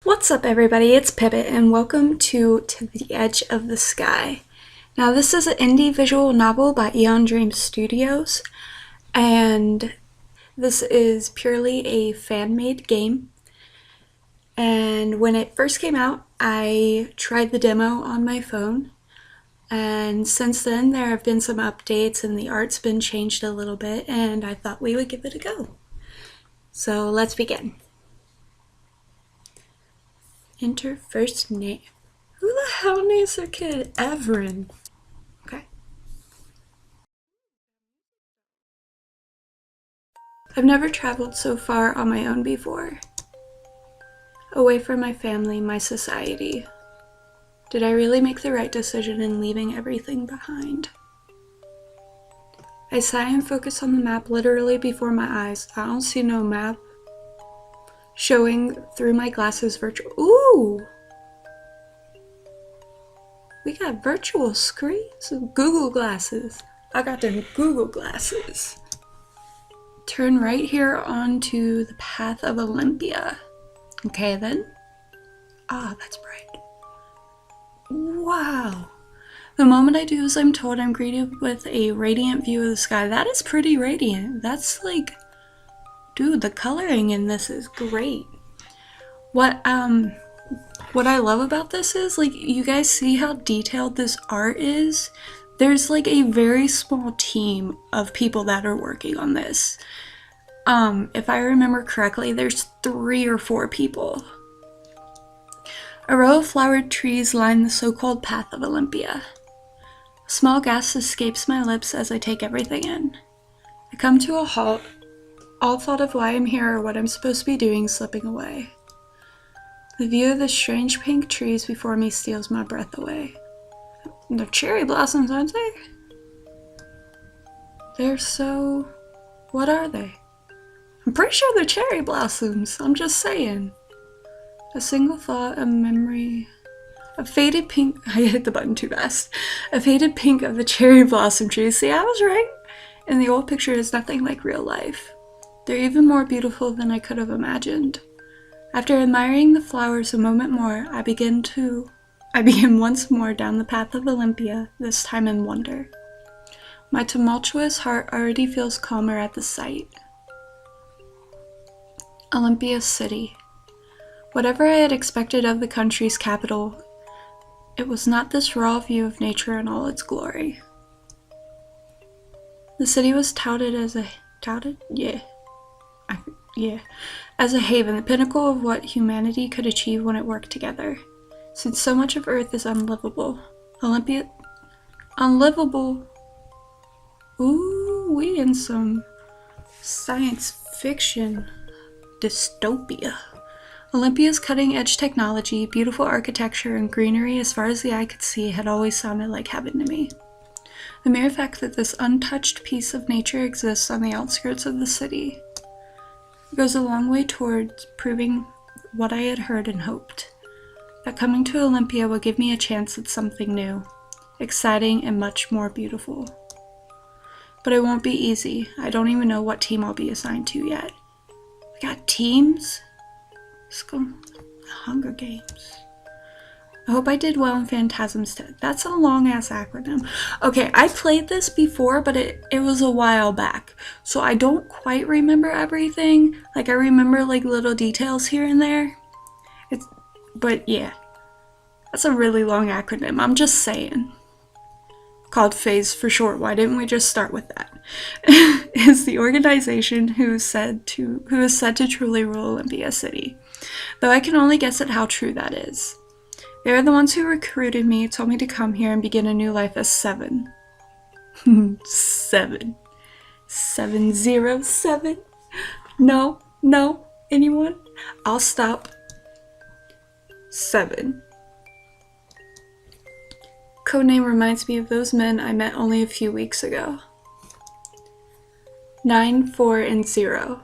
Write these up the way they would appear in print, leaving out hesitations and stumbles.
What's up everybody, it's PiBBiT and welcome to the Edge of the Sky. Now this is an indie visual novel by Aeon Dream Studios, and this is purely a fan-made game. And when it first came out, I tried the demo on my phone, and since then there have been some updates and the art's been changed a little bit, and I thought we would give it a go. So let's begin. Enter first name. Who the hell names their kid Everin? Okay. I've never traveled so far on my own before. Away from my family, my society. Did I really make the right decision in leaving everything behind? I sigh and focus on the map literally before my eyes. I don't see no map. Showing through my glasses virtual. Ooh! We got virtual screens? Google glasses. I got them Google glasses. Turn right here onto the path of Olympia. Okay then. Ah, that's bright. Wow. The moment I do is I'm told I'm greeted with a radiant view of the sky. That is pretty radiant. That's like... Dude, the coloring in this is great. What I love about this is, like, you guys see how detailed this art is? There's like a very small team of people that are working on this. If I remember correctly, there's 3 or 4 people. A row of flowered trees line the so-called path of Olympia. A small gasp escapes my lips as I take everything in. I come to a halt. All thought of why I'm here or what I'm supposed to be doing slipping away. The view of the strange pink trees before me steals my breath away. They're cherry blossoms, aren't they? They're so... What are they? I'm pretty sure they're cherry blossoms. I'm just saying. A single thought, a memory... A faded pink... I hit the button too fast. A faded pink of the cherry blossom trees. See, I was right. And the old picture is nothing like real life. They're even more beautiful than I could have imagined. After admiring the flowers a moment more, I begin once more down the path of Olympia, this time in wonder. My tumultuous heart already feels calmer at the sight. Olympia City. Whatever I had expected of the country's capital, it was not this raw view of nature in all its glory. The city was touted as a... Touted? Yeah, as a haven, the pinnacle of what humanity could achieve when it worked together. Since so much of Earth is unlivable. Unlivable. Ooh, we in some science fiction dystopia. Olympia's cutting-edge technology, beautiful architecture, and greenery as far as the eye could see had always sounded like heaven to me. The mere fact that this untouched piece of nature exists on the outskirts of the city goes a long way towards proving what I had heard and hoped. That coming to Olympia would give me a chance at something new, exciting, and much more beautiful. But it won't be easy. I don't even know what team I'll be assigned to yet. We got teams? Let's go. Hunger Games. I hope I did well in Phantasm's Test. That's a long-ass acronym. Okay, I played this before, but it was a while back. So I don't quite remember everything. Like, I remember, like, little details here and there. But yeah. That's a really long acronym. I'm just saying. Called FAZE for short. Why didn't we just start with that? Is the organization who is said to truly rule Olympia City. Though I can only guess at how true that is. They are the ones who recruited me, told me to come here and begin a new life as 7. 7. 707. No, anyone? I'll stop. 7. Codename reminds me of those men I met only a few weeks ago. 9, 4, and 0.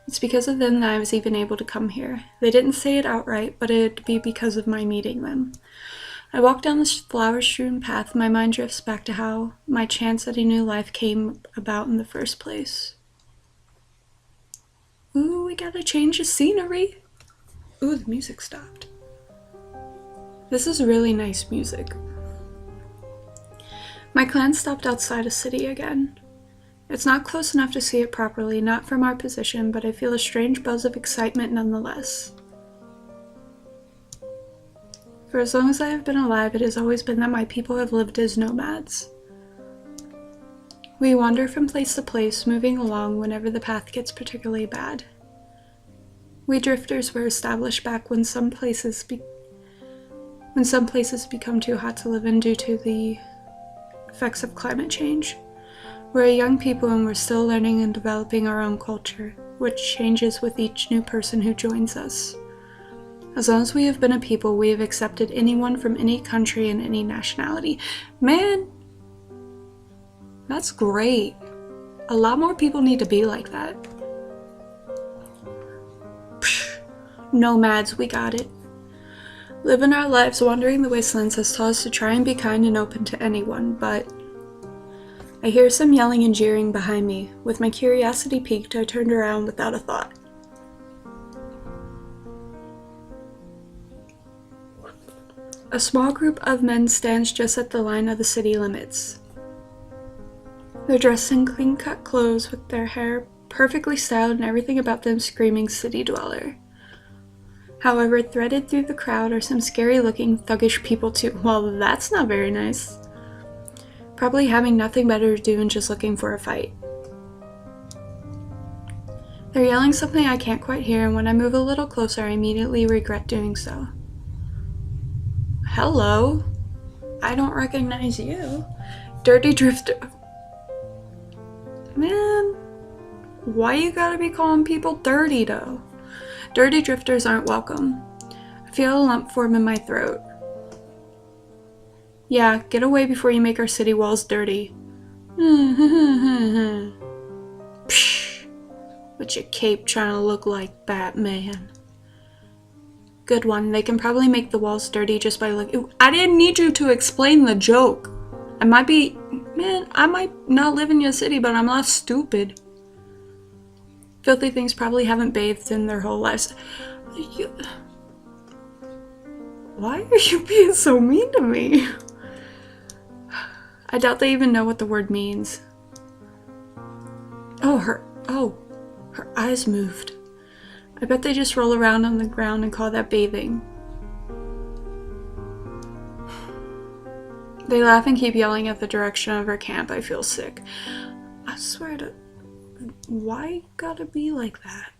It's because of them that I was even able to come here. They didn't say it outright, but it'd be because of my meeting them. I walk down this flower-strewn path, my mind drifts back to how my chance at a new life came about in the first place. Ooh, we gotta change the scenery. Ooh, the music stopped. This is really nice music. My clan stopped outside a city again. It's not close enough to see it properly, not from our position, but I feel a strange buzz of excitement nonetheless. For as long as I have been alive, it has always been that my people have lived as nomads. We wander from place to place, moving along whenever the path gets particularly bad. We drifters were established back when some places become too hot to live in due to the effects of climate change. We're a young people and we're still learning and developing our own culture, which changes with each new person who joins us. As long as we have been a people, we have accepted anyone from any country and any nationality. Man, that's great. A lot more people need to be like that. Psh, nomads, we got it. Living our lives wandering the wastelands has taught us to try and be kind and open to anyone, but I hear some yelling and jeering behind me. With my curiosity piqued, I turned around without a thought. A small group of men stands just at the line of the city limits. They're dressed in clean-cut clothes with their hair perfectly styled and everything about them screaming city dweller. However, threaded through the crowd are some scary-looking, thuggish people too. Well, that's not very nice. Probably having nothing better to do and just looking for a fight. They're yelling something I can't quite hear, and when I move a little closer, I immediately regret doing so. Hello? I don't recognize you. Dirty Drifter. Man, why you gotta be calling people dirty though? Dirty drifters aren't welcome. I feel a lump form in my throat. Yeah, get away before you make our city walls dirty. Psh, with your cape trying to look like Batman. Good one, they can probably make the walls dirty just by looking. I didn't need you to explain the joke. I might not live in your city, but I'm not stupid. Filthy things probably haven't bathed in their whole lives. Why are you being so mean to me? I doubt they even know what the word means. Her eyes moved. I bet they just roll around on the ground and call that bathing. They laugh and keep yelling at the direction of our camp. I feel sick. I swear to... Why gotta be like that?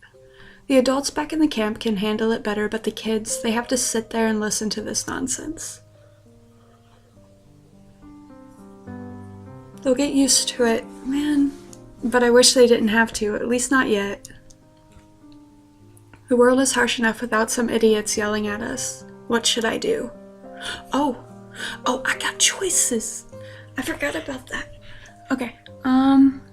The adults back in the camp can handle it better, but the kids, they have to sit there and listen to this nonsense. They'll get used to it, man. But I wish they didn't have to, at least not yet. The world is harsh enough without some idiots yelling at us. What should I do? Oh, I got choices. I forgot about that. Okay,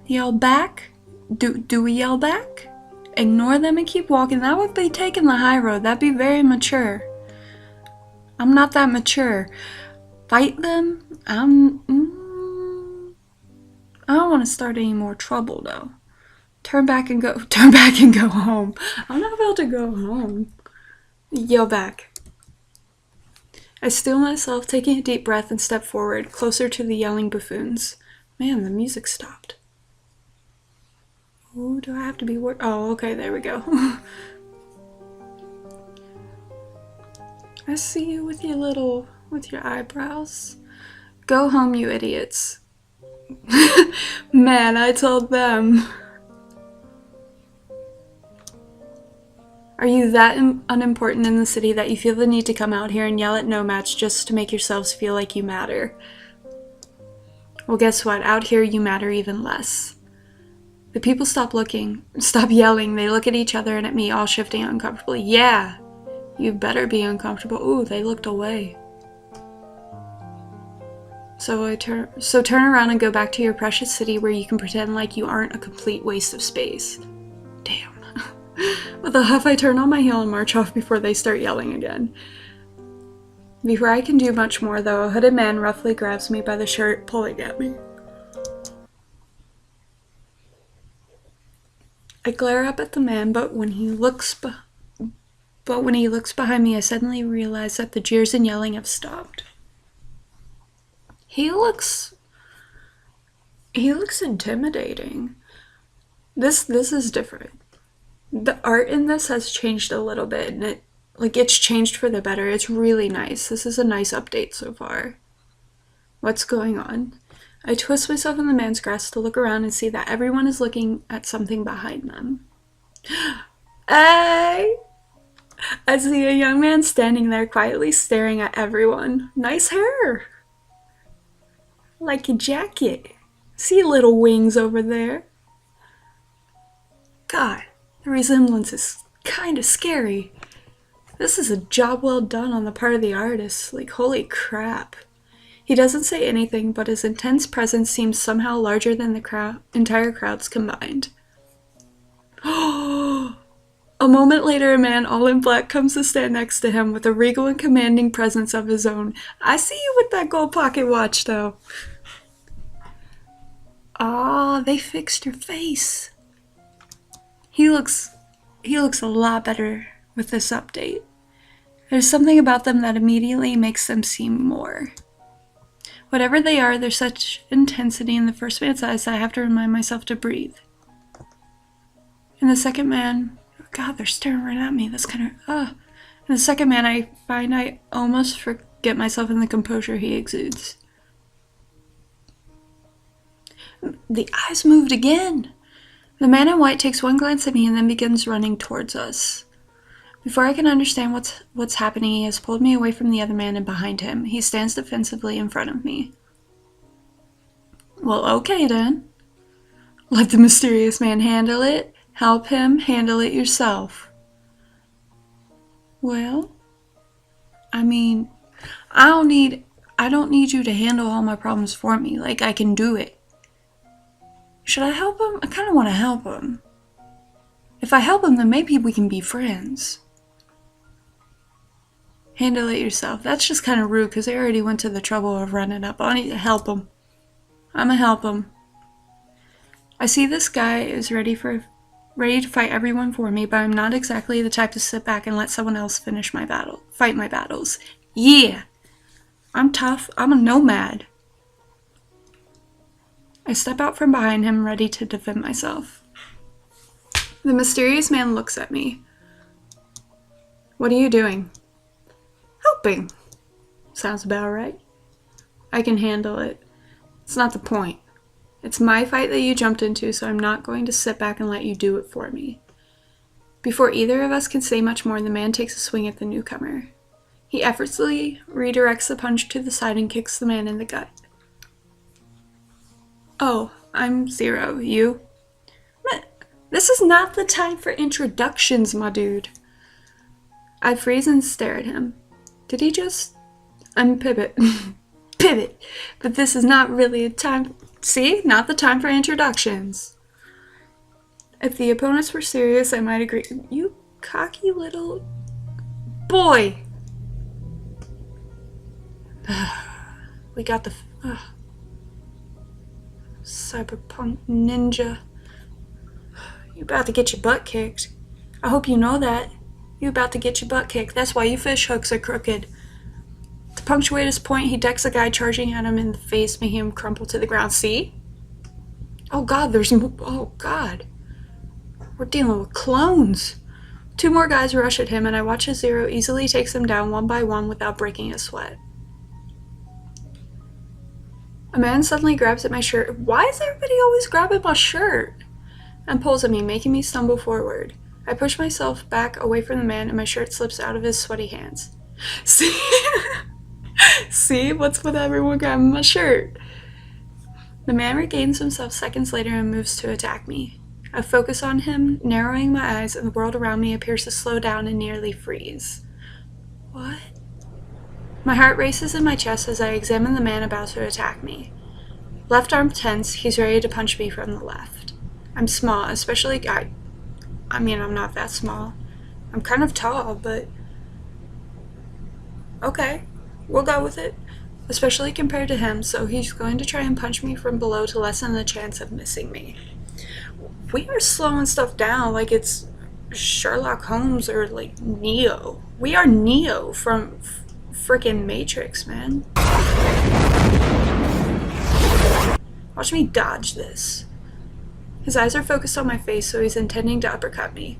yell back? Do we yell back? Ignore them and keep walking? That would be taking the high road. That'd be very mature. I'm not that mature. Fight them? I don't want to start any more trouble though. Turn back and go home. I'm not about to go home. Yell back. I steel myself, taking a deep breath, and step forward, closer to the yelling buffoons. Man, the music stopped. Oh, do I have to be worried? Oh, okay, there we go. I see you with your eyebrows. Go home, you idiots. Man, I told them. Are you that unimportant in the city that you feel the need to come out here and yell at nomads just to make yourselves feel like you matter? Well, guess what? Out here, you matter even less. The people stop yelling. They look at each other and at me, all shifting uncomfortably. Yeah, you better be uncomfortable. Ooh, they looked away. So turn around and go back to your precious city where you can pretend like you aren't a complete waste of space. Damn. With a huff, I turn on my heel and march off before they start yelling again. Before I can do much more, though, a hooded man roughly grabs me by the shirt, pulling at me. I glare up at the man, but when he looks behind me, I suddenly realize that the jeers and yelling have stopped. He looks intimidating. This is different. The art in this has changed a little bit, and it's changed for the better. It's really nice. This is a nice update so far. What's going on? I twist myself in the man's grasp to look around and see that everyone is looking at something behind them. Hey! I see a young man standing there quietly staring at everyone. Nice hair! Like a jacket. See little wings over there? God, the resemblance is kind of scary. This is a job well done on the part of the artist. Like, holy crap. He doesn't say anything, but his intense presence seems somehow larger than the entire crowds combined. A moment later, a man all in black comes to stand next to him with a regal and commanding presence of his own. I see you with that gold pocket watch, though. Ah, they fixed your face. He looks a lot better with this update. There's something about them that immediately makes them seem more. Whatever they are, there's such intensity in the first man's eyes that I have to remind myself to breathe. And the second man, God, they're staring right at me. That's kind of, And the second man, I find I almost forget myself in the composure he exudes. The eyes moved again. The man in white takes one glance at me and then begins running towards us. Before I can understand what's happening, he has pulled me away from the other man and behind him. He stands defensively in front of me. Well, okay then. Let the mysterious man handle it. Help him handle it yourself. Well, I mean, I don't need you to handle all my problems for me. Like, I can do it. Should I help him? I kind of want to help him. If I help him, then maybe we can be friends. Handle it yourself. That's just kind of rude because they already went to the trouble of running up. I need to help him. I'm gonna help him. I see this guy is ready to fight everyone for me, but I'm not exactly the type to sit back and let someone else fight my battles. Yeah! I'm tough. I'm a nomad. I step out from behind him, ready to defend myself. The mysterious man looks at me. What are you doing? Helping. Sounds about right. I can handle it. It's not the point. It's my fight that you jumped into, so I'm not going to sit back and let you do it for me. Before either of us can say much more, the man takes a swing at the newcomer. He effortlessly redirects the punch to the side and kicks the man in the gut. Oh, I'm Zero. You? This is not the time for introductions, my dude. I freeze and stare at him. Did he just... I'm PiBBiT. PiBBiT. But this is not really a time... See? Not the time for introductions. If the opponents were serious, I might agree. You cocky little... boy! We got the... Cyberpunk Ninja. You about to get your butt kicked. I hope you know that. You about to get your butt kicked. That's why your fish hooks are crooked. To punctuate his point, he decks a guy charging at him in the face, making him crumple to the ground. See? Oh god, oh god. We're dealing with clones. Two more guys rush at him, and I watch as Zero easily takes them down one by one without breaking a sweat. A man suddenly grabs at my shirt. Why is everybody always grabbing my shirt? And pulls at me, making me stumble forward. I push myself back away from the man, and my shirt slips out of his sweaty hands. See? See? What's with everyone grabbing my shirt? The man regains himself seconds later and moves to attack me. I focus on him, narrowing my eyes, and the world around me appears to slow down and nearly freeze. What? My heart races in my chest as I examine the man about to attack me. Left arm tense, he's ready to punch me from the left. I'm small, especially... I mean, I'm not that small. I'm kind of tall, but... Okay, we'll go with it. Especially compared to him, so he's going to try and punch me from below to lessen the chance of missing me. We are slowing stuff down like it's Sherlock Holmes or like Neo. We are Neo from freaking Matrix, man. Watch me dodge this. His eyes are focused on my face, so he's intending to uppercut me.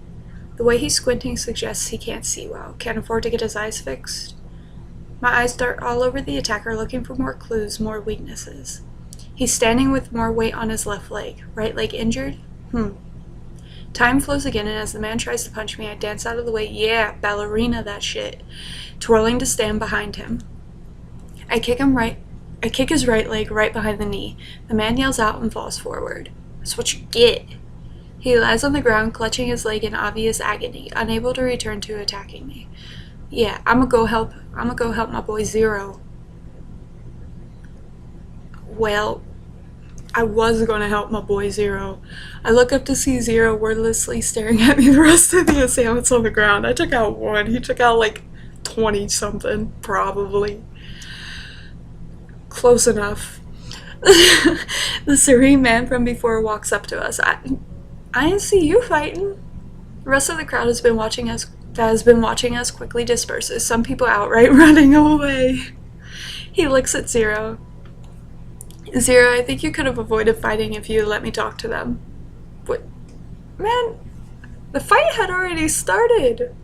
The way he's squinting suggests he can't see well, can't afford to get his eyes fixed. My eyes dart all over the attacker, looking for more clues, more weaknesses. He's standing with more weight on his left leg. Right leg injured? Time flows again, and as the man tries to punch me, I dance out of the way. Yeah, ballerina that shit. Twirling to stand behind him. I kick his right leg right behind the knee. The man yells out and falls forward. That's what you get. He lies on the ground, clutching his leg in obvious agony, unable to return to attacking me. Yeah, I'ma go help my boy Zero. Well, I was gonna help my boy Zero. I look up to see Zero wordlessly staring at me. The rest of the assailants on the ground. I took out one. He took out like 20 something, probably. Close enough. The serene man from before walks up to us. I didn't see you fighting. The rest of the crowd has been watching us quickly disperses, some people outright running away. He looks at Zero. Zero, I think you could have avoided fighting if you had let me talk to them. What? Man, the fight had already started.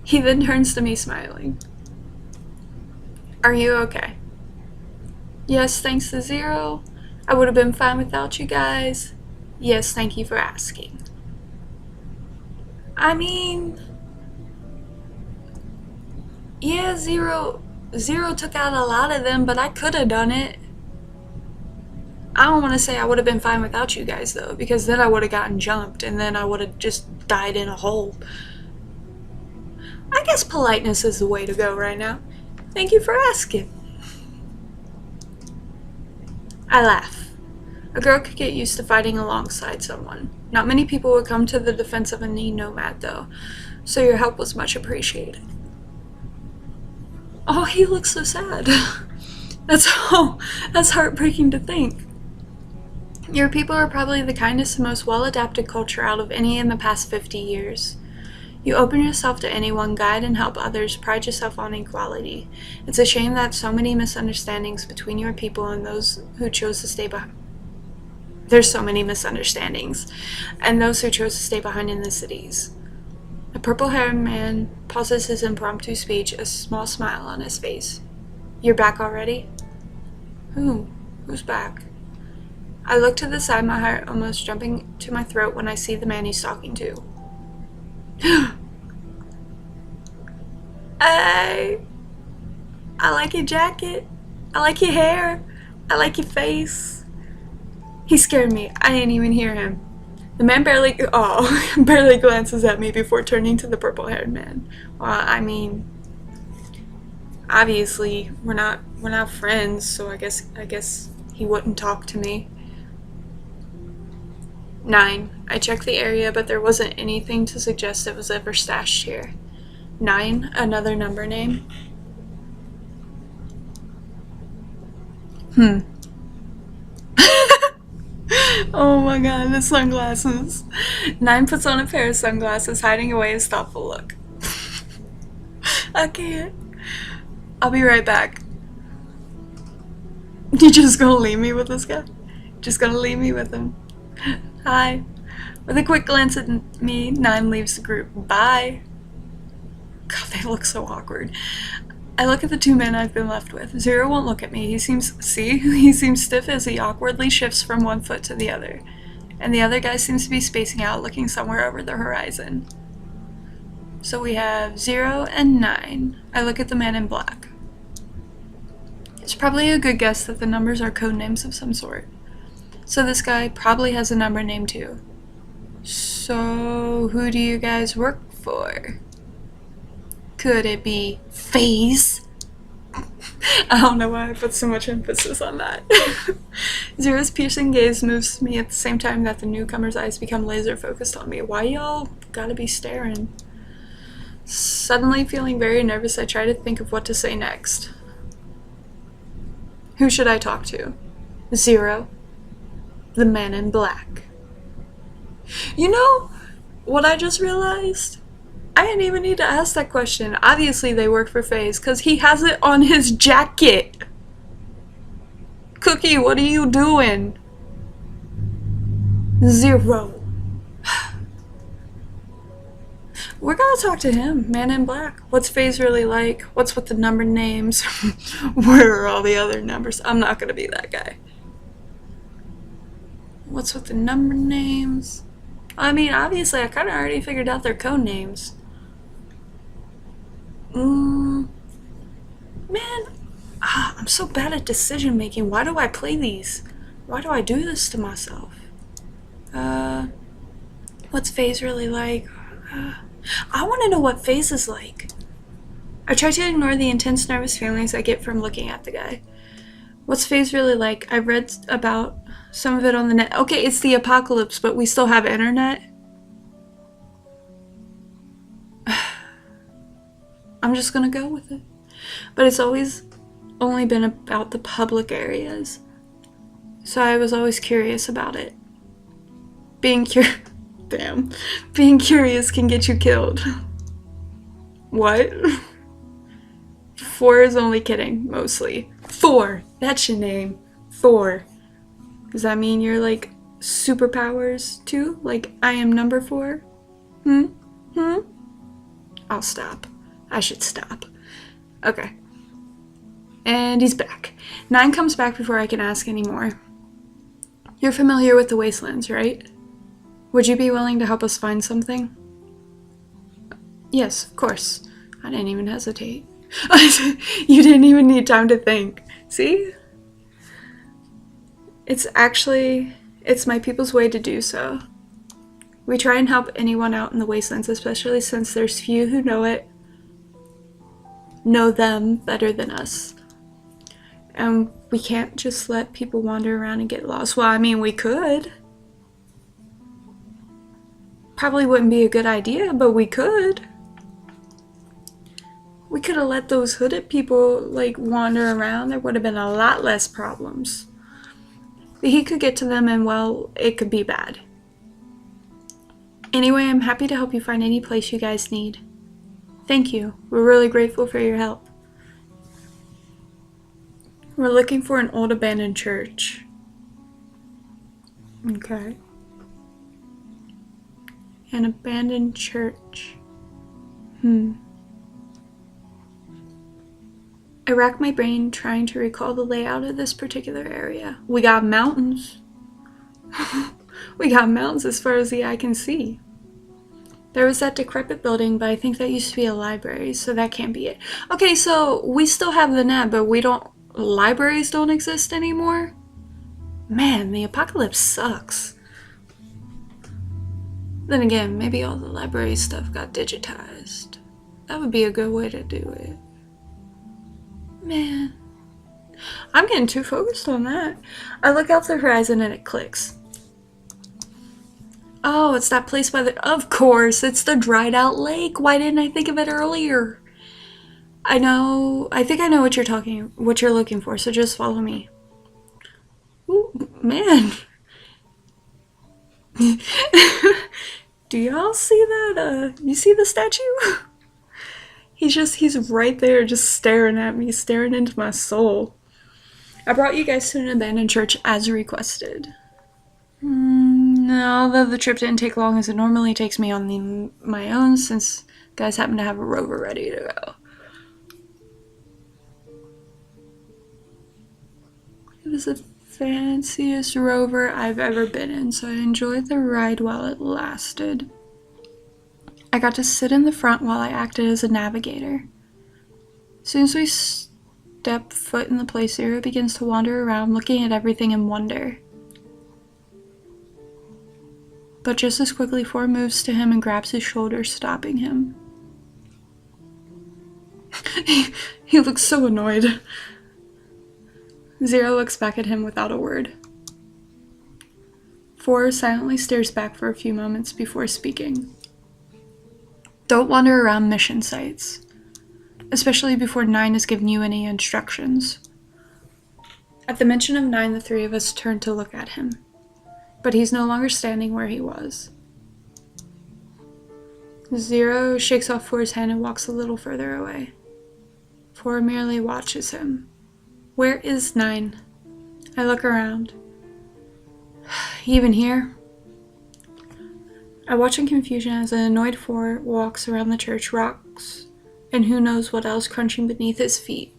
He then turns to me smiling. Are you okay? Yes, thanks to Zero. I would have been fine without you guys. Yes, thank you for asking. I mean, yeah, Zero took out a lot of them, but I could have done it. I don't want to say I would have been fine without you guys, though, because then I would have gotten jumped, and then I would have just died in a hole. I guess politeness is the way to go right now. Thank you for asking. I laugh. A girl could get used to fighting alongside someone. Not many people would come to the defense of a knee nomad, though, so your help was much appreciated. Oh, he looks so sad. That's heartbreaking to think. Your people are probably the kindest and most well-adapted culture out of any in the past 50 years. You open yourself to anyone, guide and help others, pride yourself on equality. It's a shame that so many misunderstandings between your people and those who chose to stay behind. There's so many misunderstandings, and those who chose to stay behind in the cities. The purple-haired man pauses his impromptu speech, a small smile on his face. You're back already? Who's back? I look to the side, my heart almost jumping to my throat when I see the man he's talking to. Hey, I like your jacket. I like your hair. I like your face. He scared me. I didn't even hear him. The man barely glances at me before turning to the purple-haired man. Well, I mean, obviously we're not friends, so I guess he wouldn't talk to me. 9. I checked the area, but there wasn't anything to suggest it was ever stashed here. 9, another number name. Oh my god, the sunglasses. 9 puts on a pair of sunglasses, hiding away his thoughtful look. I can't. I'll be right back. You just gonna leave me with this guy? Just gonna leave me with him? Hi. With a quick glance at me, 9 leaves the group. Bye. God, they look so awkward. I look at the 2 men I've been left with. Zero won't look at me. He seems stiff as he awkwardly shifts from one foot to the other. And the other guy seems to be spacing out, looking somewhere over the horizon. So we have 0 and 9. I look at the man in black. It's probably a good guess that the numbers are code names of some sort. So this guy probably has a number name too. So who do you guys work for? Could it be FaZe? I don't know why I put so much emphasis on that. Zero's piercing gaze moves me at the same time that the newcomer's eyes become laser focused on me. Why y'all gotta be staring? Suddenly feeling very nervous, I try to think of what to say next. Who should I talk to? Zero. The man in black. You know what I just realized? I didn't even need to ask that question. Obviously they work for FaZe because he has it on his jacket. Cookie, what are you doing? 0. We're gonna talk to him, man in black. What's FaZe really like? What's with the number names? Where are all the other numbers? I'm not gonna be that guy. What's with the number names? I mean, obviously I kind of already figured out their code names. Man, I'm so bad at decision making. Why do I play these? Why do I do this to myself? What's FaZe really like? I want to know what FaZe is like. I try to ignore the intense nervous feelings I get from looking at the guy. What's FaZe really like? I read about some of it on the net. Okay, it's the apocalypse, but we still have internet. I'm just gonna go with it. But it's always only been about the public areas. So I was always curious about it. Being curious can get you killed. What? 4 is only kidding, mostly. 4! That's your name. 4. Does that mean you're like superpowers too? Like I am number 4? I'll stop. I should stop. Okay. And he's back. 9 comes back before I can ask anymore. You're familiar with the Wastelands, right? Would you be willing to help us find something? Yes, of course. I didn't even hesitate. You didn't even need time to think. See? It's my people's way to do so. We try and help anyone out in the Wastelands, especially since there's few who know them better than us. And we can't just let people wander around and get lost. Well, I mean, we could. Probably wouldn't be a good idea, but we could. We could have let those hooded people, like, wander around. There would have been a lot less problems. But he could get to them and, well, it could be bad. Anyway, I'm happy to help you find any place you guys need. Thank you. We're really grateful for your help. We're looking for an old abandoned church. Okay. An abandoned church. I rack my brain trying to recall the layout of this particular area. We got mountains. We got mountains as far as the eye can see. There was that decrepit building, but I think that used to be a library, so that can't be it. Okay, so we still have the net, but libraries don't exist anymore? Man, the apocalypse sucks. Then again, maybe all the library stuff got digitized. That would be a good way to do it. Man, I'm getting too focused on that. I look out the horizon and it clicks. Oh, it's that place by the... Of course, it's the dried out lake. Why didn't I think of it earlier? I think I know what you're looking for, so just follow me. Ooh, man. Do y'all see that? You see the statue? He's right there just staring at me, staring into my soul. I brought you guys to an abandoned church as requested. No, although the trip didn't take long as it normally takes me on my own, since guys happen to have a rover ready to go. It was the fanciest rover I've ever been in, so I enjoyed the ride while it lasted. I got to sit in the front while I acted as a navigator. As soon as we step foot in the place, Zero begins to wander around, looking at everything in wonder. But just as quickly, 4 moves to him and grabs his shoulder, stopping him. He looks so annoyed. 0 looks back at him without a word. 4 silently stares back for a few moments before speaking. Don't wander around mission sites, especially before 9 has given you any instructions. At the mention of 9, the 3 of us turned to look at him. but he's no longer standing where he was. Zero shakes off 4's hand and walks a little further away. 4 merely watches him. Where is 9? I look around. Even here? I watch in confusion as an annoyed 4 walks around the church, rocks, and who knows what else crunching beneath his feet.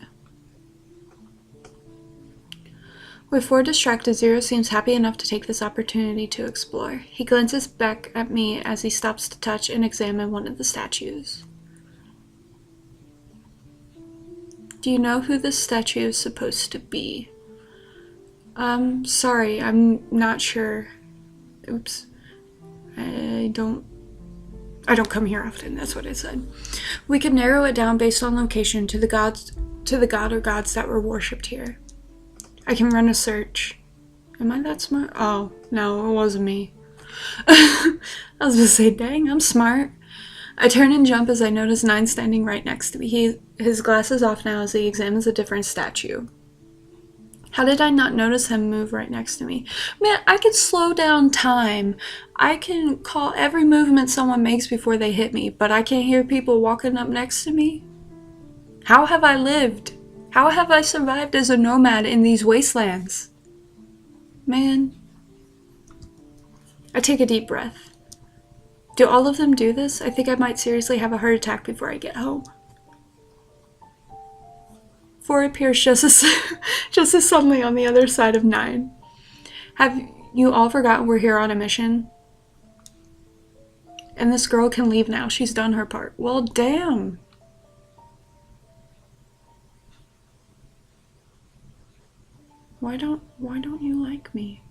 With 4 distracted, Zero seems happy enough to take this opportunity to explore. He glances back at me as he stops to touch and examine one of the statues. Do you know who this statue is supposed to be? Sorry, I'm not sure. Oops. I don't come here often, that's what I said. We could narrow it down based on location to the god or gods that were worshipped here. I can run a search. Am I that smart? Oh, no, it wasn't me. I was gonna say, dang, I'm smart. I turn and jump as I notice 9 standing right next to me. His glasses off now as he examines a different statue. How did I not notice him move right next to me? Man, I can slow down time. I can call every movement someone makes before they hit me, but I can't hear people walking up next to me? How have I lived? How have I survived as a nomad in these wastelands? Man. I take a deep breath. Do all of them do this? I think I might seriously have a heart attack before I get home. 4 appears just as suddenly on the other side of 9. Have you all forgotten we're here on a mission? And this girl can leave now. She's done her part. Well, damn. Why don't you like me?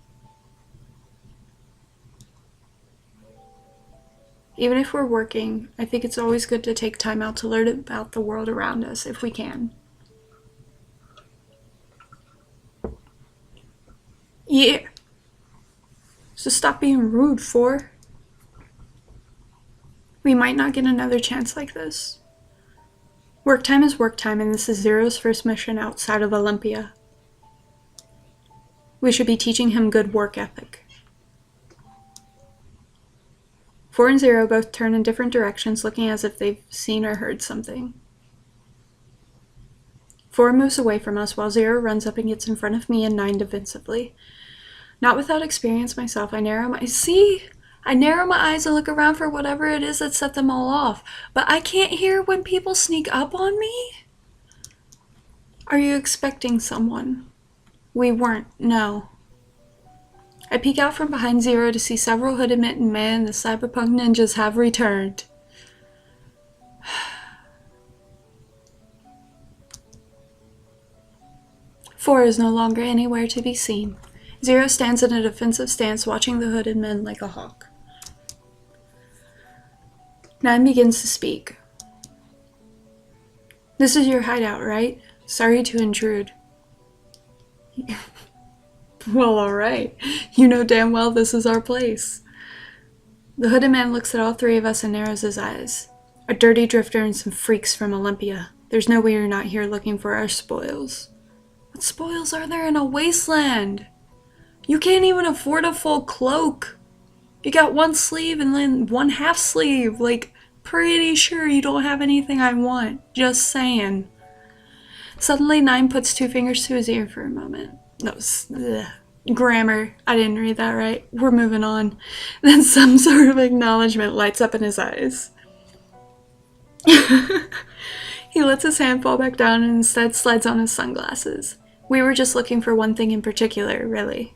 Even if we're working, I think it's always good to take time out to learn about the world around us if we can. Yeah. So stop being rude, 4. We might not get another chance like this. Work time is work time, and this is Zero's first mission outside of Olympia. We should be teaching him good work ethic. 4 and 0 both turn in different directions, looking as if they've seen or heard something. 4 moves away from us while 0 runs up and gets in front of me and 9 defensively. Not without experience myself, I narrow my eyes and look around for whatever it is that set them all off, but I can't hear when people sneak up on me? Are you expecting someone? We weren't, no. I peek out from behind 0 to see several hooded men and the Cyberpunk Ninjas have returned. Four is no longer anywhere to be seen. 0 stands in a defensive stance, watching the hooded men like a hawk. 9 begins to speak. This is your hideout, right? Sorry to intrude. Well, alright. You know damn well this is our place. The hooded man looks at all 3 of us and narrows his eyes. A dirty drifter and some freaks from Olympia. There's no way you're not here looking for our spoils. What spoils are there in a wasteland? You can't even afford a full cloak. You got 1 sleeve and then 1 half sleeve. Like, pretty sure you don't have anything I want. Just saying. Suddenly, 9 puts 2 fingers to his ear for a moment. No, grammar. I didn't read that right. We're moving on. Then some sort of acknowledgement lights up in his eyes. He lets his hand fall back down and instead slides on his sunglasses. We were just looking for one thing in particular, really.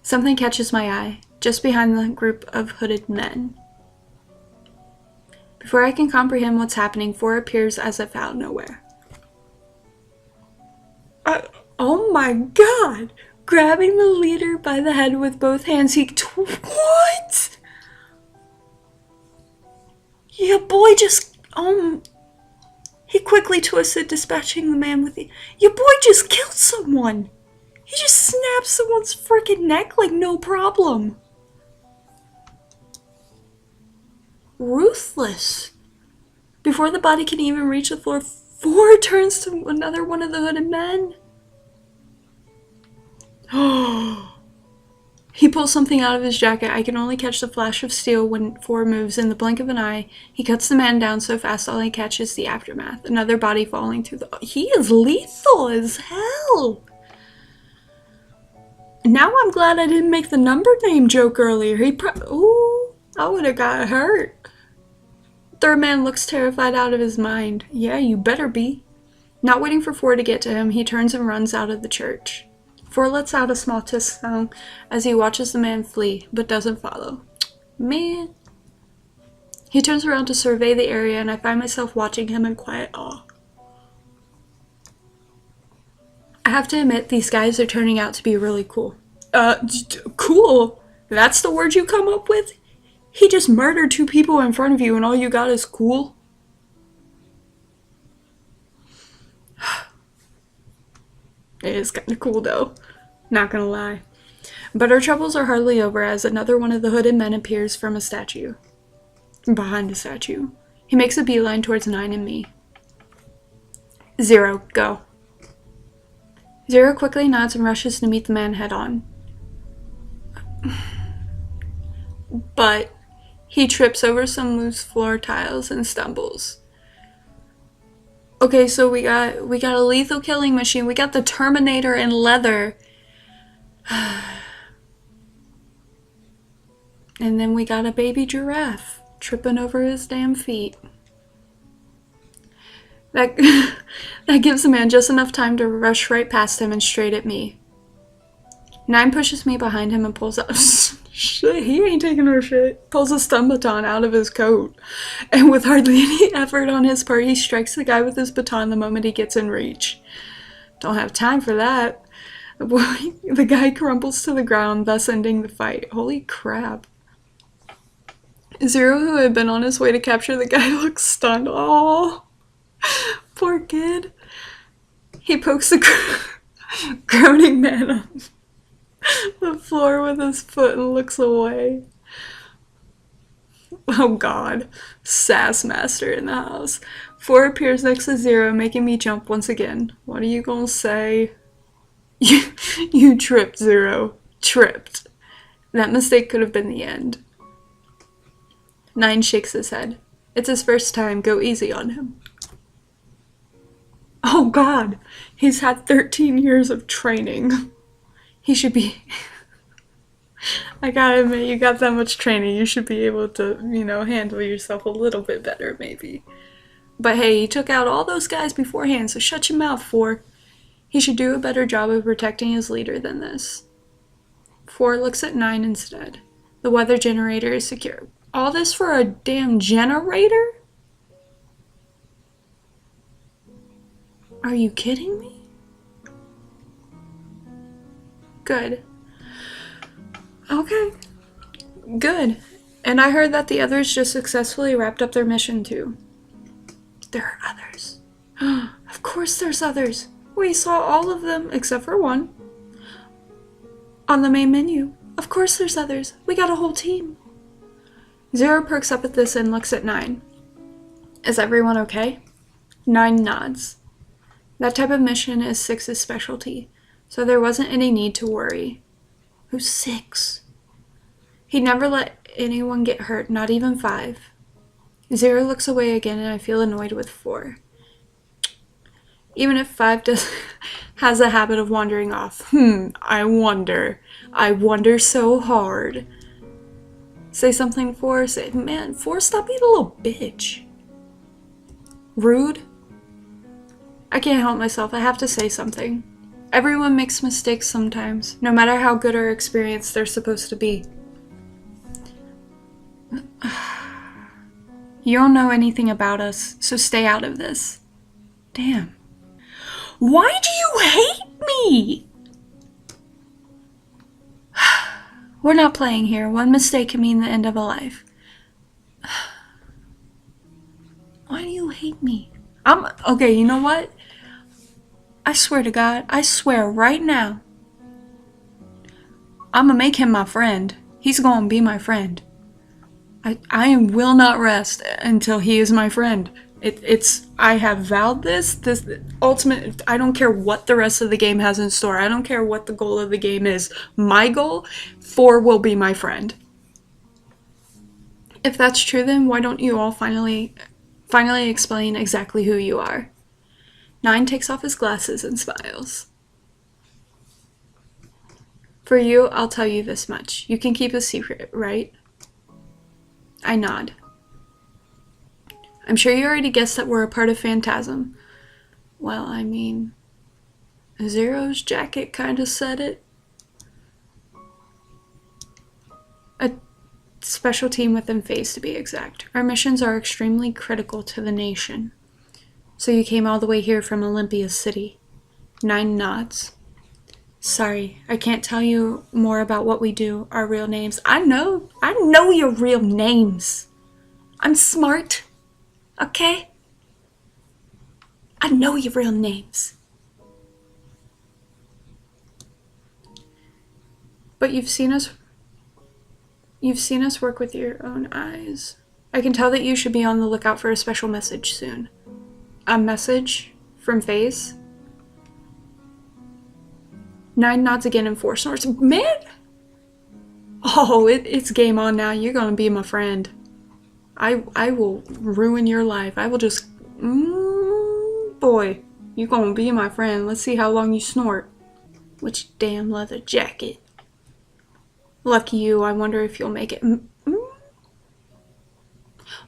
Something catches my eye, just behind the group of hooded men. Before I can comprehend what's happening, 4 appears as if out of nowhere. Oh my god! Grabbing the leader by the head with both hands, what? Yeah, boy just, he quickly twisted, dispatching the man with the, your boy just killed someone! He just snapped someone's freaking neck like no problem. Ruthless. Before the body can even reach the floor, 4 turns to another one of the hooded men. He pulls something out of his jacket. I can only catch the flash of steel when 4 moves. In the blink of an eye, he cuts the man down so fast all he catches the aftermath. Another body falling through the... He is lethal as hell! Now I'm glad I didn't make the number name joke earlier. Ooh, I would have got hurt. Third man looks terrified out of his mind. Yeah, you better be. Not waiting for 4 to get to him, he turns and runs out of the church. 4 lets out a small tisk sound as he watches the man flee, but doesn't follow. Man. He turns around to survey the area, and I find myself watching him in quiet awe. I have to admit, these guys are turning out to be really cool. Cool? That's the word you come up with? He just murdered 2 people in front of you, and all you got is cool? It is kind of cool, though. Not gonna lie. But our troubles are hardly over as another one of the hooded men appears from a statue. Behind the statue. He makes a beeline towards 9 and me. 0, go. 0 quickly nods and rushes to meet the man head on. But he trips over some loose floor tiles and stumbles. Okay, so we got a lethal killing machine. We got the Terminator in leather. And then we got a baby giraffe tripping over his damn feet. That gives the man just enough time to rush right past him and straight at me. 9 pushes me behind him and pulls out... Shit, he ain't taking no shit. Pulls a stun baton out of his coat. And with hardly any effort on his part, he strikes the guy with his baton the moment he gets in reach. Don't have time for that. The guy crumbles to the ground, thus ending the fight. Holy crap. 0, who had been on his way to capture the guy, looks stunned. Aww. Poor kid. He pokes the groaning man on the floor with his foot and looks away. Oh god. Sass master in the house. 4 appears next to 0, making me jump once again. What are you gonna say? You tripped, 0. Tripped. That mistake could have been the end. 9 shakes his head. It's his first time. Go easy on him. Oh god. He's had 13 years of training. He should be... I gotta admit, you got that much training. You should be able to, handle yourself a little bit better, maybe. But hey, he took out all those guys beforehand, so shut your mouth, 4. He should do a better job of protecting his leader than this. 4 looks at 9 instead. The weather generator is secure. All this for a damn generator? Are you kidding me? Good. Okay. Good. And I heard that the others just successfully wrapped up their mission too. There are others. Of course there's others. We saw all of them except for 1. On the main menu. Of course there's others. We got a whole team. 0 perks up at this and looks at 9. Is everyone okay? 9 nods. That type of mission is 6's specialty, so there wasn't any need to worry. Who's 6? He'd never let anyone get hurt, not even 5. 0 looks away again and I feel annoyed with 4. Even if 5 has a habit of wandering off. I wonder. I wonder so hard. Say something, 4. Say, man, 4, stop being a little bitch. Rude. I can't help myself. I have to say something. Everyone makes mistakes sometimes, no matter how good or experienced they're supposed to be. You don't know anything about us, so stay out of this. Damn. Why do you hate me? We're not playing here. One mistake can mean the end of a life. Why do you hate me? Okay, you know what? I swear to God, I swear right now, I'm gonna make him my friend. He's gonna be my friend. I will not rest until he is my friend. I have vowed this ultimate, I don't care what the rest of the game has in store. I don't care what the goal of the game is. My goal, 4 will be my friend. If that's true, then why don't you all finally explain exactly who you are? 9 takes off his glasses and smiles. For you, I'll tell you this much. You can keep a secret, right? I nod. I'm sure you already guessed that we're a part of Phantasm. Well, I mean, Zero's jacket kind of said it. A special team within Phase, to be exact. Our missions are extremely critical to the nation. So you came all the way here from Olympia City. 9 nods. Sorry, I can't tell you more about what we do, our real names. I know your real names. I'm smart, okay? I know your real names. But you've seen us work with your own eyes. I can tell that you should be on the lookout for a special message soon. A message from Phase? 9 nods again and 4 snorts. Man! Oh, it's game on now. You're gonna be my friend. I will ruin your life. I will just... boy, you're gonna be my friend. Let's see how long you snort. Which damn leather jacket. Lucky you. I wonder if you'll make it.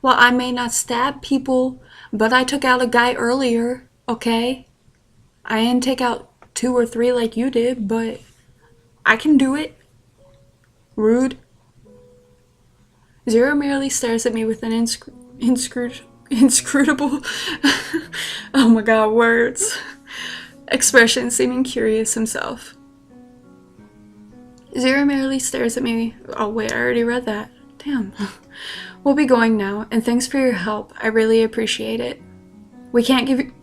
Well, I may not stab people, but I took out a guy earlier, okay? I didn't take out 2 or 3 like you did, but I can do it. Rude. Zero merely stares at me with an inscrutable oh my god, words. Expression, seeming curious himself. Zero merely stares at me. Oh wait, I already read that. Damn. We'll be going now, and thanks for your help. I really appreciate it. We can't give you...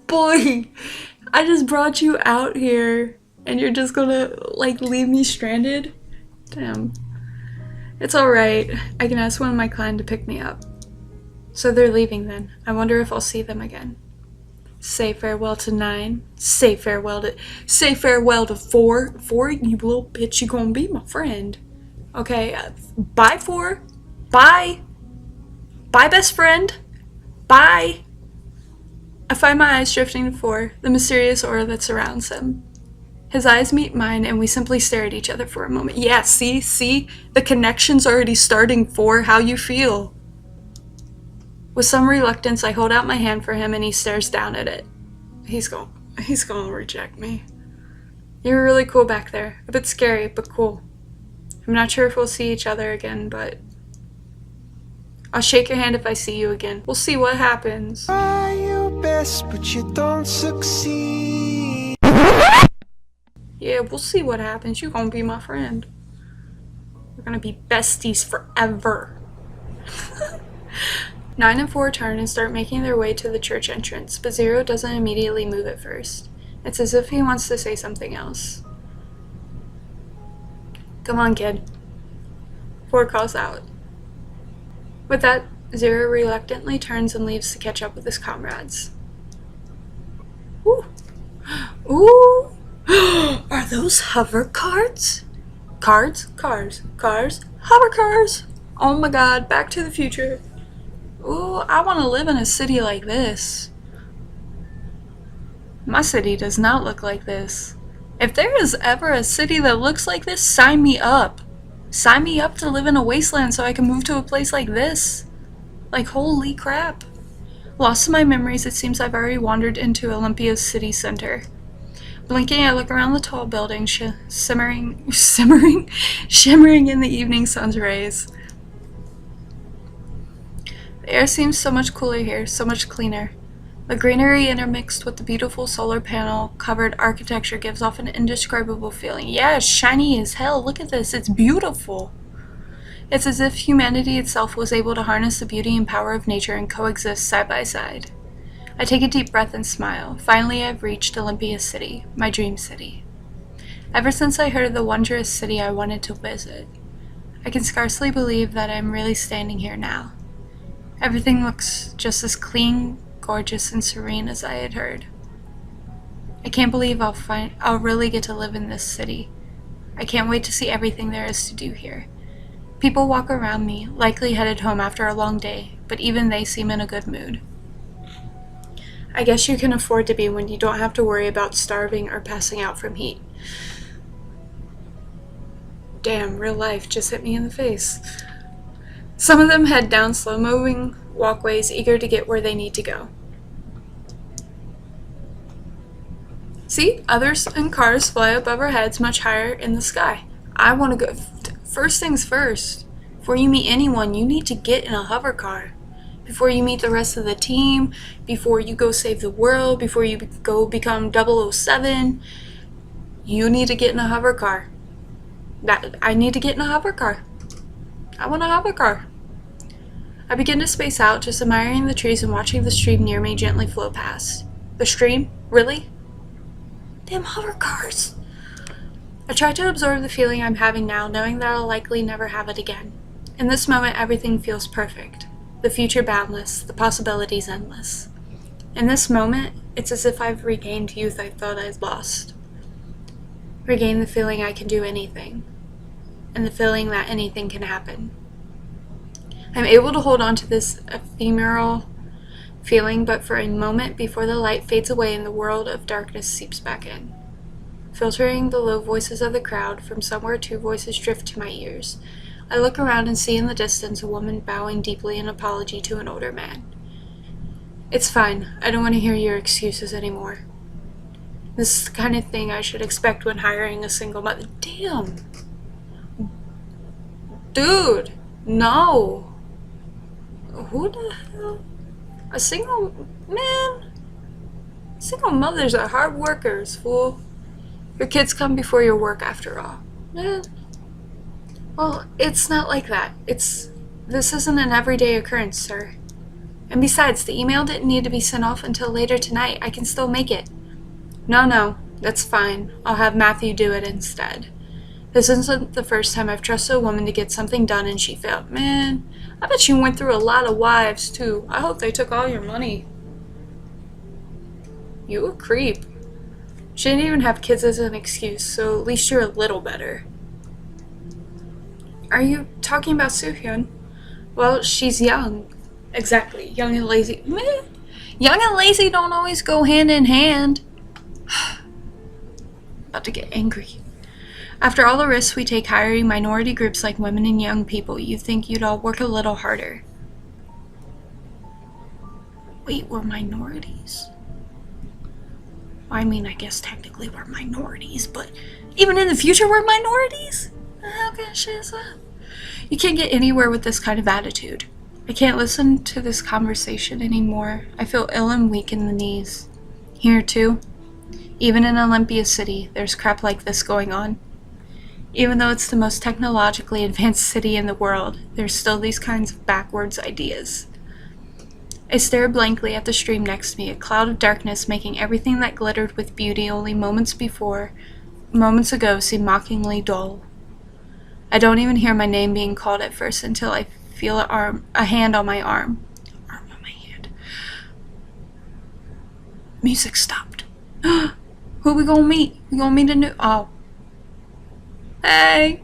Boy, I just brought you out here, and you're just gonna, like, leave me stranded? Damn. It's alright. I can ask one of my clan to pick me up. So they're leaving then. I wonder if I'll see them again. Say farewell to 9. Say farewell to 4. 4, you little bitch, you gonna be my friend. Okay, bye 4. Bye. Bye, best friend. Bye. I find my eyes drifting to 4, the mysterious aura that surrounds him. His eyes meet mine, and we simply stare at each other for a moment. Yeah, see? The connection's already starting, 4. How you feel? With some reluctance, I hold out my hand for him, and he stares down at it. He's gonna reject me. You were really cool back there. A bit scary, but cool. I'm not sure if we'll see each other again, but... I'll shake your hand if I see you again. We'll see what happens. Try your best, but you don't succeed. Yeah, we'll see what happens. You're gonna be my friend. We're gonna be besties forever. 9 and 4 turn and start making their way to the church entrance, but 0 doesn't immediately move at first. It's as if he wants to say something else. Come on, kid. 4 calls out. With that, 0 reluctantly turns and leaves to catch up with his comrades. Ooh! Ooh! Are those hover cards? Cars? Hover cars! Oh my god, Back to the Future. Ooh, I want to live in a city like this. My city does not look like this. If there is ever a city that looks like this, sign me up. Sign me up to live in a wasteland so I can move to a place like this. Like, holy crap. Lost in my memories, it seems I've already wandered into Olympia's city center. Blinking, I look around the tall building, shimmering in the evening sun's rays. The air seems so much cooler here, so much cleaner. The greenery intermixed with the beautiful solar panel covered architecture gives off an indescribable feeling. Yeah, it's shiny as hell. Look at this. It's beautiful. It's as if humanity itself was able to harness the beauty and power of nature and coexist side by side. I take a deep breath and smile. Finally, I've reached Olympia City, my dream city. Ever since I heard of the wondrous city I wanted to visit, I can scarcely believe that I'm really standing here now. Everything looks just as clean, gorgeous, and serene as I had heard. I can't believe I'll really get to live in this city. I can't wait to see everything there is to do here. People walk around me, likely headed home after a long day, but even they seem in a good mood. I guess you can afford to be when you don't have to worry about starving or passing out from heat. Damn, real life just hit me in the face. Some of them head down slow-moving walkways, eager to get where they need to go. See, others in cars fly above our heads much higher in the sky. I want to go. First things first. Before you meet anyone, you need to get in a hover car. Before you meet the rest of the team, before you go save the world, before you go become 007, you need to get in a hover car. I need to get in a hover car. I want a hover car. I begin to space out, just admiring the trees and watching the stream near me gently flow past. The stream? Really? Damn hover cars! I try to absorb the feeling I'm having now, knowing that I'll likely never have it again. In this moment, everything feels perfect. The future boundless, the possibilities endless. In this moment, it's as if I've regained youth I thought I'd lost. Regained the feeling I can do anything, and the feeling that anything can happen. I'm able to hold on to this ephemeral feeling but for a moment before the light fades away and the world of darkness seeps back in. Filtering the low voices of the crowd, from somewhere two voices drift to my ears. I look around and see in the distance a woman bowing deeply in apology to an older man. It's fine. I don't want to hear your excuses anymore. This is the kind of thing I should expect when hiring a single mother. Damn. Dude. No. Who the hell? A single man? Single mothers are hard workers, fool. Your kids come before your work, after all. Well, it's not like that. This isn't an everyday occurrence, sir. And besides, the email didn't need to be sent off until later tonight. I can still make it. No, that's fine. I'll have Matthew do it instead. This isn't the first time I've trusted a woman to get something done and she failed. Man, I bet you went through a lot of wives, too. I hope they took all your money. You a creep. She didn't even have kids as an excuse, so at least you're a little better. Are you talking about Soohyun? Well, she's young. Exactly. Young and lazy. Meh. Young and lazy don't always go hand in hand. About to get angry. After all the risks we take hiring minority groups like women and young people, you'd think you'd all work a little harder. Wait, we're minorities? I mean, I guess technically we're minorities, but even in the future we're minorities? How gosh is that? You can't get anywhere with this kind of attitude. I can't listen to this conversation anymore. I feel ill and weak in the knees. Here too, even in Olympia City, there's crap like this going on. Even though it's the most technologically advanced city in the world, there's still these kinds of backwards ideas. I stare blankly at the stream next to me, a cloud of darkness making everything that glittered with beauty only moments ago seem mockingly dull. I don't even hear my name being called at first until I feel a hand on my arm. Arm on my hand. Music stopped. Who we gonna meet? We gonna meet a new... Oh. Hey!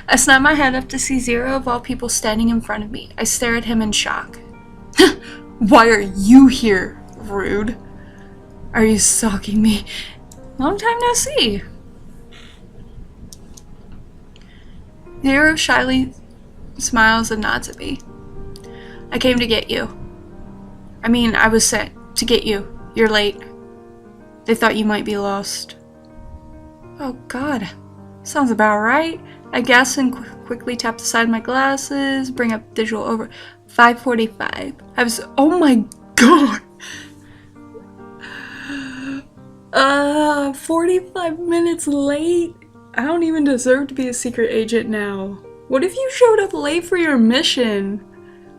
I snap my head up to see Zero of all people standing in front of me. I stare at him in shock. Why are you here, rude? Are you stalking me? Long time no see. Zero shyly smiles and nods at me. I came to get you. I was sent to get you. You're late. They thought you might be lost. Oh god. Sounds about right. I guess and quickly tap the side of my glasses, bring up visual over 5:45. Oh my god! 45 minutes late? I don't even deserve to be a secret agent now. What if you showed up late for your mission?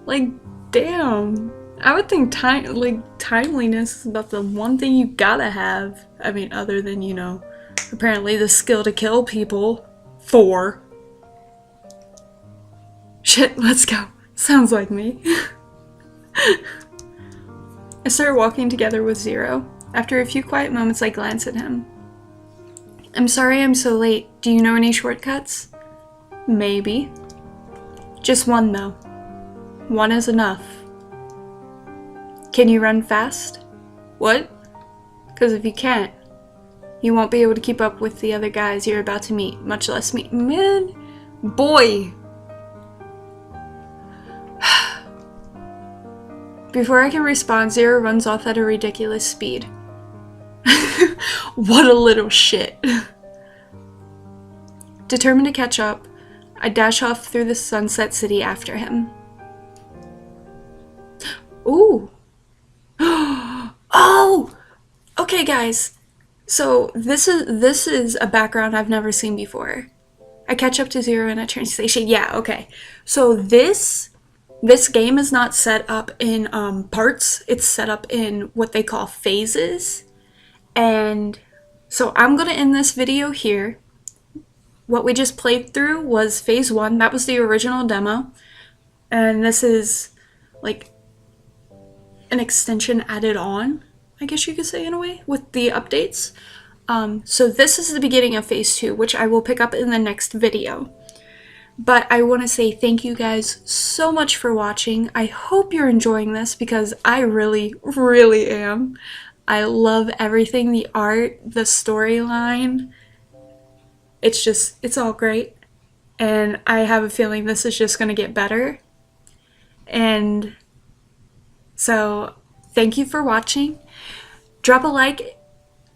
Like, damn. I would think timeliness is about the one thing you gotta have. Other than, apparently the skill to kill people. 4. Shit, let's go. Sounds like me. I started walking together with Zero. After a few quiet moments, I glanced at him. I'm sorry I'm so late. Do you know any shortcuts? Maybe. Just one, though. One is enough. Can you run fast? What? Because if you can't, you won't be able to keep up with the other guys you're about to meet, much less me. Man, boy. Before I can respond, Zero runs off at a ridiculous speed. What a little shit. Determined to catch up, I dash off through the sunset city after him. Ooh. Oh! Okay, guys. So this is a background I've never seen before. I catch up to Zero in a train station. Yeah, okay. So this game is not set up in parts. It's set up in what they call phases. And so I'm gonna end this video here. What we just played through was phase 1. That was the original demo. And this is like an extension added on, I guess you could say, in a way, with the updates. So this is the beginning of phase 2, which I will pick up in the next video. But I want to say thank you guys so much for watching. I hope you're enjoying this because I really, really am. I love everything, the art, the storyline. It's all great. And I have a feeling this is just going to get better. And so thank you for watching. Drop a like,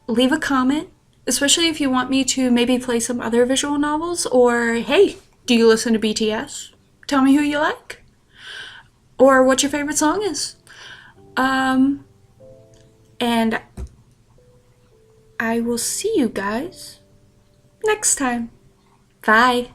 leave a comment, especially if you want me to maybe play some other visual novels, or hey, do you listen to BTS? Tell me who you like, or what your favorite song is. And I will see you guys next time. Bye.